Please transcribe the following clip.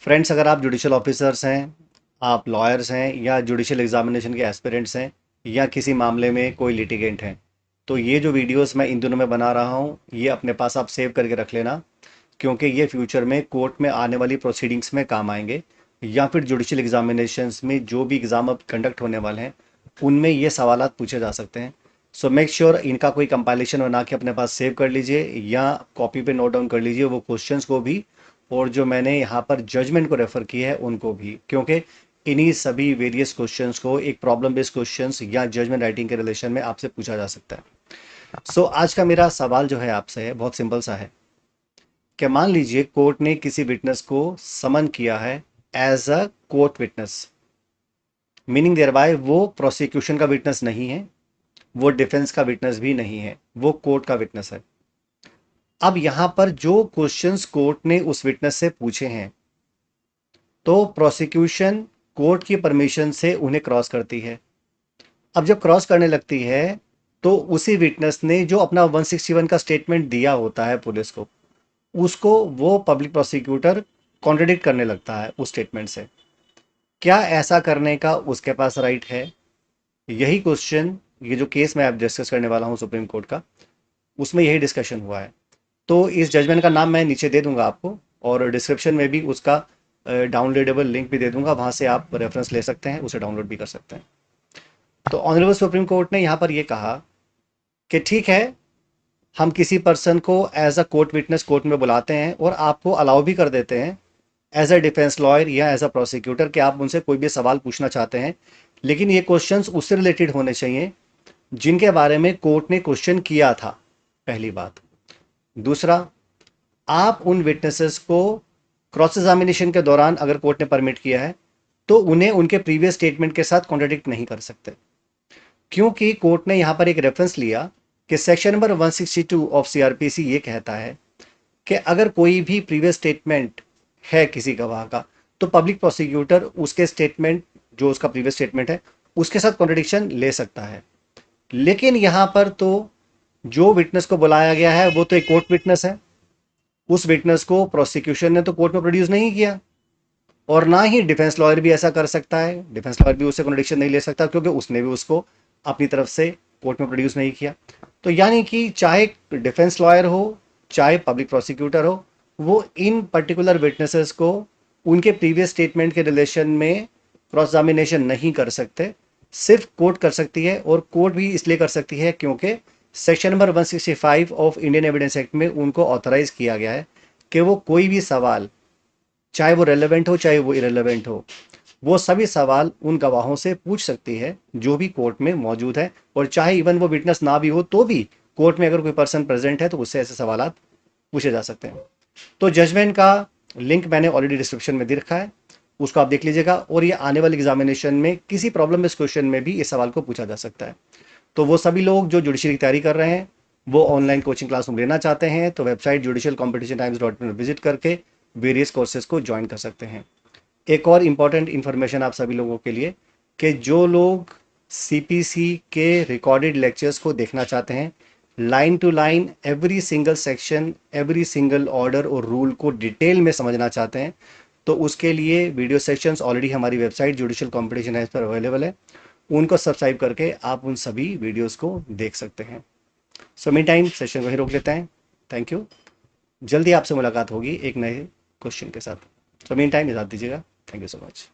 Friends, अगर आप judicial officers हैं, आप लॉयर्स हैं या जुडिशियल एग्जामिनेशन के एस्पिरेंट्स हैं या किसी मामले में कोई लिटिगेंट हैं, तो ये जो वीडियोस मैं इन दिनों में बना रहा हूँ ये अपने पास आप सेव करके रख लेना, क्योंकि ये फ्यूचर में कोर्ट में आने वाली प्रोसीडिंग्स में काम आएंगे या फिर जुडिशियल एग्जामिनेशंस में जो भी एग्ज़ाम अब कंडक्ट होने वाले हैं उनमें ये सवालात पूछे जा सकते हैं। सो मेक श्योर इनका कोई कंपाइलेशन बना के अपने पास सेव कर लीजिए या कॉपी पे नोट डाउन कर लीजिए वो क्वेश्चंस को भी, और जो मैंने यहाँ पर जजमेंट को रेफर किया है उनको भी, क्योंकि इन्हीं सभी वेरियस क्वेश्चंस को एक प्रॉब्लम बेस्ड क्वेश्चंस या जजमेंट राइटिंग के रिलेशन में आपसे पूछा जा सकता है। सो आज का मेरा सवाल जो है आपसे है बहुत सिंपल सा है कि मान लीजिए कोर्ट ने किसी विटनेस को समन किया है as a court witness, meaning thereby वो प्रोसिक्यूशन का विटनेस नहीं है, वो डिफेंस का विटनेस भी नहीं है, वो कोर्ट का विटनेस है। अब यहां पर जो क्वेश्चंस कोर्ट ने उस विटनेस से पूछे हैं तो प्रोसिक्यूशन कोर्ट की परमिशन से उन्हें क्रॉस करती है। अब जब क्रॉस करने लगती है तो उसी विटनेस ने जो अपना 161 का स्टेटमेंट दिया होता है पुलिस को, उसको वो पब्लिक प्रोसिक्यूटर कॉन्ट्रडिक्ट करने लगता है उस स्टेटमेंट से। क्या ऐसा करने का उसके पास राइट है? यही क्वेश्चन, ये जो केस मैं अब डिस्कस करने वाला हूँ सुप्रीम कोर्ट का, उसमें यही डिस्कशन हुआ है। तो इस जजमेंट का नाम मैं नीचे दे दूंगा आपको, और डिस्क्रिप्शन में भी उसका डाउनलोडेबल लिंक भी दे दूंगा, वहां से आप रेफरेंस ले सकते हैं, उसे डाउनलोड भी कर सकते हैं। तो ऑनरेबल सुप्रीम कोर्ट ने यहाँ पर यह कहा कि ठीक है, हम किसी पर्सन को as a court witness court में बुलाते हैं और आपको अलाउ भी कर देते हैं एज अ डिफेंस लॉयर या एज अ प्रोसिक्यूटर कि आप उनसे कोई भी सवाल पूछना चाहते हैं, लेकिन ये क्वेश्चंस उससे रिलेटेड होने चाहिए जिनके बारे में कोर्ट ने क्वेश्चन किया था, पहली बात। दूसरा, आप उन विटनेसेस को क्रॉस एग्जामिनेशन के दौरान अगर कोर्ट ने परमिट किया है तो उन्हें उनके प्रीवियस स्टेटमेंट के साथ कॉन्ट्रडिक्ट नहीं कर सकते, क्योंकि कोर्ट ने यहां पर एक रेफरेंस लिया कि सेक्शन नंबर 162 ऑफ सीआरपीसी ये कहता है कि अगर कोई भी प्रीवियस स्टेटमेंट है किसी गवाह का तो पब्लिक प्रोसिक्यूटर उसके स्टेटमेंट, जो उसका प्रीवियस स्टेटमेंट है, उसके साथ कॉन्ट्रडिक्शन ले सकता है। लेकिन यहां पर तो जो विटनेस को बुलाया गया है वो तो एक कोर्ट विटनेस है, उस विटनेस को प्रोसिक्यूशन ने तो कोर्ट में प्रोड्यूस नहीं किया, और ना ही डिफेंस लॉयर भी ऐसा कर सकता है। डिफेंस लॉयर भी उससे कॉन्ट्रडिक्शन नहीं ले सकता क्योंकि उसने भी उसको अपनी तरफ से कोर्ट में प्रोड्यूस नहीं किया। तो यानी कि चाहे डिफेंस लॉयर हो चाहे पब्लिक प्रोसिक्यूटर हो, वो इन पर्टिकुलर विटनेसेस को उनके प्रीवियस स्टेटमेंट के रिलेशन में क्रॉस एग्जामिनेशन नहीं कर सकते, सिर्फ कोर्ट कर सकती है। और कोर्ट भी इसलिए कर सकती है क्योंकि section number 165 of Indian evidence act में उनको ऑथराइज किया गया है कि वो कोई भी सवाल, चाहे वो रेलेवेंट हो चाहे वो इरेलेवेंट हो, वो सभी सवाल उन गवाहों से पूछ सकती है जो भी कोर्ट में मौजूद है। और चाहे इवन वो विटनेस ना भी हो तो भी कोर्ट में अगर कोई पर्सन प्रेजेंट है तो उससे ऐसे सवाल पूछे जा सकते हैं। तो जजमेंट का लिंक मैंने ऑलरेडी डिस्क्रिप्शन में दे रखा है, उसको आप देख लीजिएगा। और ये आने वाले एग्जामिनेशन में किसी प्रॉब्लम इस क्वेश्चन में भी इस सवाल को पूछा जा सकता है। तो वो सभी लोग जो जुडिशरी की तैयारी कर रहे हैं, वो ऑनलाइन कोचिंग क्लास लेना चाहते हैं, तो वेबसाइट judicialcompetitiontimes.in विजिट करके वेरियस कोर्सेज को ज्वाइन कर सकते हैं। एक और इम्पॉर्टेंट इंफॉर्मेशन आप सभी लोगों के लिए, कि जो लोग सीपीसी के रिकॉर्डेड लेक्चर्स को देखना चाहते हैं, line to line every single section, every single order और रूल को डिटेल में समझना चाहते हैं, तो उसके लिए वीडियो सेक्शंस ऑलरेडी हमारी वेबसाइट जुडिशियल कॉम्पिटिशन हाइब्स पर अवेलेबल है। उनको सब्सक्राइब करके आप उन सभी वीडियोस को देख सकते हैं। सो मीन टाइम सेशन वहीं रोक लेते हैं। Thank you. जल्दी आपसे मुलाकात होगी एक नए क्वेश्चन के साथ। सो मीन टाइम इजाज़त दीजिएगा। Thank you so much.